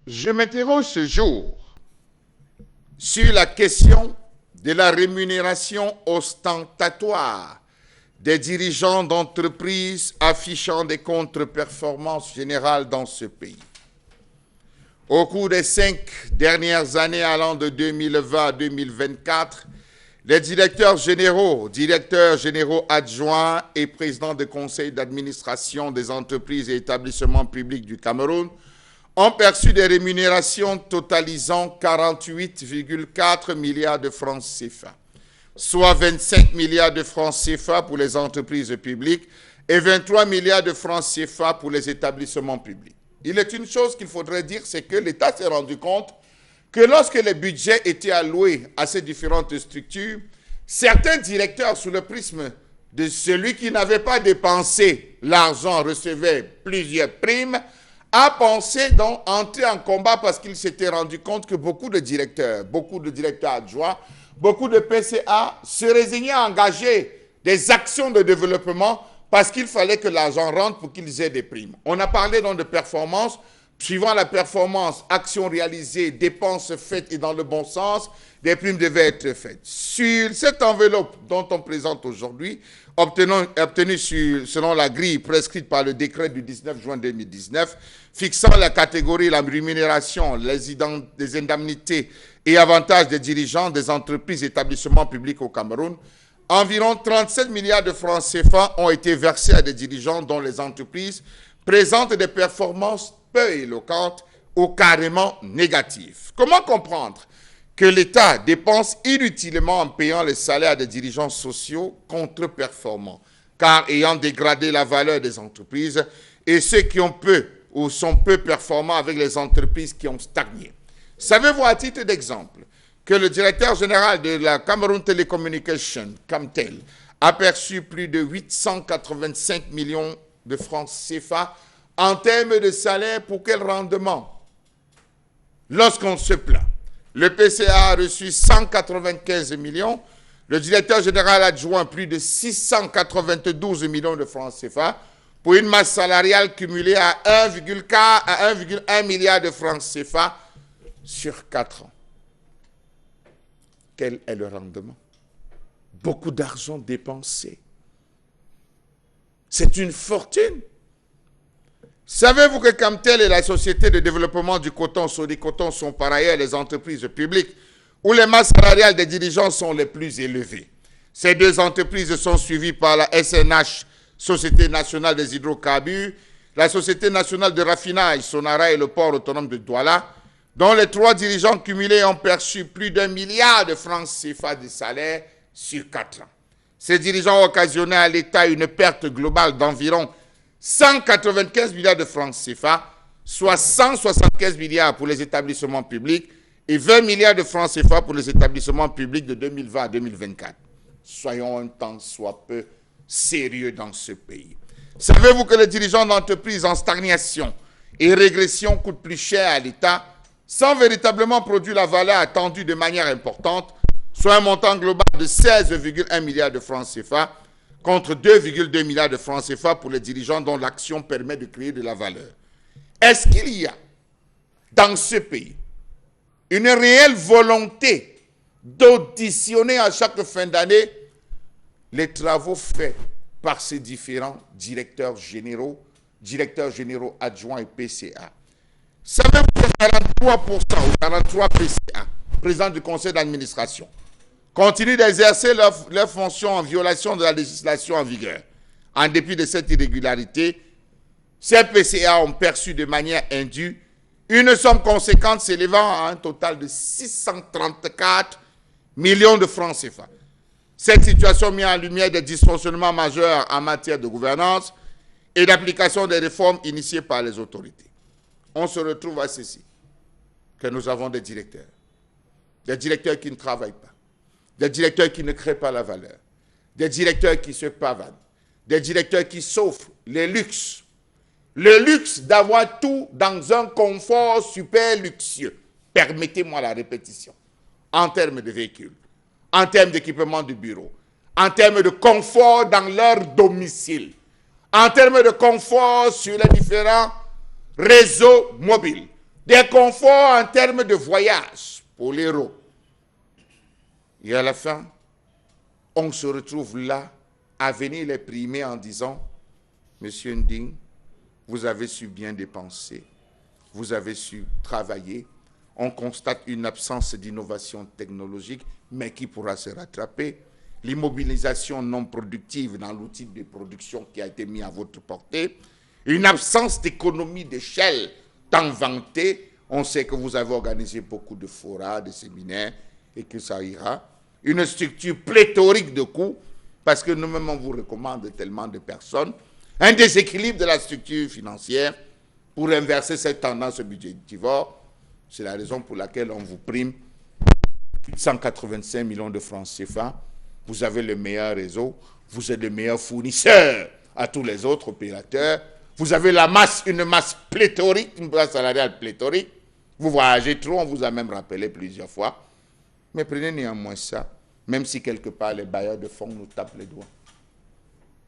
Je m'interroge ce jour sur la question de la rémunération ostentatoire des dirigeants d'entreprises affichant des contre-performances générales dans ce pays. Au cours des 5 dernières années allant de 2020 à 2024, les directeurs généraux adjoints et présidents de conseils d'administration des entreprises et établissements publics du Cameroun ont perçu des rémunérations totalisant 48,4 milliards de francs CFA, soit 25 milliards de francs CFA pour les entreprises publiques et 23 milliards de francs CFA pour les établissements publics. Il est une chose qu'il faudrait dire, c'est que l'État s'est rendu compte que lorsque les budgets étaient alloués à ces différentes structures, certains directeurs, sous le prisme de celui qui n'avait pas dépensé l'argent, recevait plusieurs primes, a pensé donc entrer en combat parce qu'il s'était rendu compte que beaucoup de directeurs adjoints, beaucoup de PCA se résignaient à engager des actions de développement parce qu'il fallait que l'argent rentre pour qu'ils aient des primes. On a parlé donc de performance. Suivant la performance, actions réalisées, dépenses faites et dans le bon sens, des primes devaient être faites. Sur cette enveloppe dont on présente aujourd'hui, obtenue selon la grille prescrite par le décret du 19 juin 2019, fixant la catégorie, la rémunération, les indemnités et avantages des dirigeants des entreprises et établissements publics au Cameroun, environ 37 milliards de francs CFA ont été versés à des dirigeants dont les entreprises présentent des performances peu éloquentes ou carrément négatives. Comment comprendre que l'État dépense inutilement en payant les salaires des dirigeants sociaux contre-performants, car ayant dégradé la valeur des entreprises, et ceux qui ont peu ou sont peu performants avec les entreprises qui ont stagné? Savez-vous à titre d'exemple que le directeur général de la Cameroun Telecommunication, Camtel, a perçu plus de 885 millions de francs CFA en termes de salaire? Pour quel rendement? Lorsqu'on se plaint, le PCA a reçu 195 millions, le directeur général adjoint plus de 692 millions de francs CFA pour une masse salariale cumulée à 1,1 milliard de francs CFA sur 4 ans. Quel est le rendement? Beaucoup d'argent dépensé. C'est une fortune. Savez-vous que Camtel et la Société de développement du coton, Sodicoton, sont par ailleurs les entreprises publiques où les masses salariales des dirigeants sont les plus élevées? Ces deux entreprises sont suivies par la SNH, Société nationale des hydrocarbures, la Société nationale de raffinage, Sonara et le port autonome de Douala, dont les 3 dirigeants cumulés ont perçu plus d'1 milliard de francs CFA de salaire sur 4 ans. Ces dirigeants ont occasionné à l'État une perte globale d'environ 195 milliards de francs CFA, soit 175 milliards pour les établissements publics et 20 milliards de francs CFA pour les établissements publics de 2020 à 2024. Soyons un tant soit peu sérieux dans ce pays. Savez-vous que les dirigeants d'entreprises en stagnation et régression coûtent plus cher à l'État sans véritablement produire la valeur attendue de manière importante, soit un montant global de 16,1 milliards de francs CFA contre 2,2 milliards de francs CFA pour les dirigeants dont l'action permet de créer de la valeur? Est-ce qu'il y a dans ce pays une réelle volonté d'auditionner à chaque fin d'année les travaux faits par ces différents directeurs généraux adjoints et PCA? Savez-vous que 43% ou 43 PCA, présidents du conseil d'administration, continuent d'exercer leurs fonctions en violation de la législation en vigueur? En dépit de cette irrégularité, ces PCA ont perçu de manière indue une somme conséquente s'élevant à un total de 634 millions de francs CFA. Cette situation met en lumière des dysfonctionnements majeurs en matière de gouvernance et d'application des réformes initiées par les autorités. On se retrouve à ceci, que nous avons des directeurs qui ne travaillent pas, des directeurs qui ne créent pas la valeur, des directeurs qui se pavanent, des directeurs qui s'offrent le luxe d'avoir tout dans un confort super luxueux. Permettez-moi la répétition. En termes de véhicules, en termes d'équipement de bureau, en termes de confort dans leur domicile, en termes de confort sur les différents réseaux mobiles, des conforts en termes de voyage pour l'héros. Et à la fin, on se retrouve là à venir les primer en disant, Monsieur Nding, vous avez su bien dépenser, vous avez su travailler. On constate une absence d'innovation technologique, mais qui pourra se rattraper. L'immobilisation non productive dans l'outil de production qui a été mis à votre portée. Une absence d'économie d'échelle tant vantée. On sait que vous avez organisé beaucoup de forats, de séminaires, et que ça ira. Une structure pléthorique de coûts, parce que nous-mêmes, on vous recommande tellement de personnes. Un déséquilibre de la structure financière pour inverser cette tendance budgétivore. C'est la raison pour laquelle on vous prime 185 millions de francs CFA. Vous avez le meilleur réseau, vous êtes le meilleur fournisseur à tous les autres opérateurs. Vous avez une masse pléthorique, une base salariale pléthorique. Vous voyagez trop, on vous a même rappelé plusieurs fois. Mais prenez néanmoins ça, même si quelque part les bailleurs de fonds nous tapent les doigts.